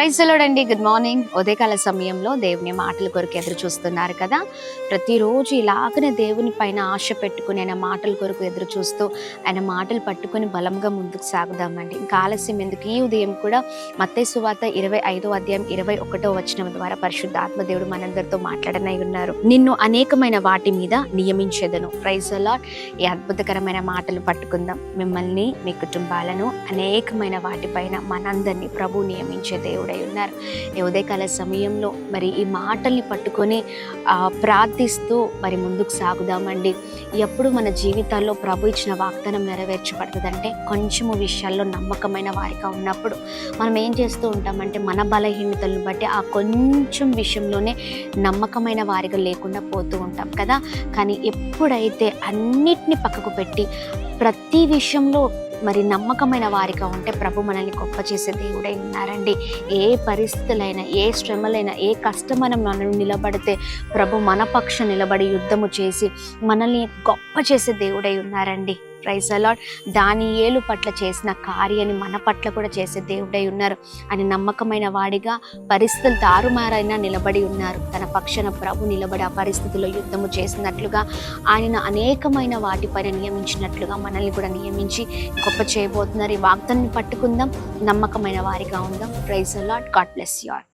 Praise the lord అండి. Good morning. ఉదయకాల సమయంలో దేవుని మాటల కొరకు ఎదురు చూస్తున్నారు కదా. ప్రతిరోజు ఇలాగనే దేవుని పైన ఆశ పెట్టుకుని ఆయన మాటల కొరకు ఎదురు చూస్తూ ఆయన మాటలు పట్టుకుని బలంగా ముందుకు సాగుదామండి. ఇంకా ఆలస్యం ఎందుకు, ఈ ఉదయం కూడా మత్తయి సువార్త 25వ అధ్యాయం 21వ వచనం ద్వారా పరిశుద్ధాత్మ దేవుడు మనందరితో మాట్లాడనై ఉన్నారు. నిన్ను అనేకమైన వాటి మీద నియమించెదను. Praise the lord. ఈ అద్భుతకరమైన మాటలు పట్టుకుందాం. మిమ్మల్ని, మీ కుటుంబాలను అనేకమైన వాటిపైన మనందరినీ ప్రభు నియమించే దేవుడై ఉన్నారు. ఈ ఉదయకాల సమయంలో మరి ఈ మాటల్ని పట్టుకొని ప్రార్థిస్తూ మరి ముందుకు సాగుదామండి. ఎప్పుడు మన జీవితాల్లో ప్రభు ఇచ్చిన వాగ్దానం నెరవేర్చబడుతుందంటే కొంచెము విషయాల్లో నమ్మకమైన వారిగా ఉన్నప్పుడు. మనం ఏం చేస్తూ ఉంటామంటే మన బలహీనతలను బట్టి ఆ కొంచెం విషయంలోనే నమ్మకమైన వారిగా లేకుండా పోతూ ఉంటాం కదా. కానీ ఎప్పుడైతే అన్నిటిని పక్కకు పెట్టి ప్రతి విషయంలో మరి నమ్మకమైన వారిగా ఉంటే ప్రభు మనల్ని గొప్ప చేసే దేవుడై ఉన్నారండి. ఏ పరిస్థితులైనా, ఏ శ్రమలైనా, ఏ కష్టమైన మనం నిలబడితే ప్రభు మన పక్షం నిలబడి యుద్ధము చేసి మనల్ని గొప్ప చేసే దేవుడై ఉన్నారండి. Praise the Lord. దానియేలు పట్ల చేసిన కార్యాన్ని మన పట్ల కూడా చేసే దేవుడై ఉన్నారు. ఆయన నమ్మకమైన వాడిగా పరిస్థితులు తారుమారైనా నిలబడి ఉన్నారు. తన పక్షాన ప్రభు నిలబడి ఆ పరిస్థితుల్లో యుద్ధము చేసినట్లుగా ఆయన అనేకమైన వాటిపైన నియమించినట్లుగా మనల్ని కూడా నియమించి గొప్ప చేయబోతున్నారు. ఈ వాగ్దాన్ని పట్టుకుందాం, నమ్మకమైన వారిగా ఉందాం. Praise the Lord. God bless you all.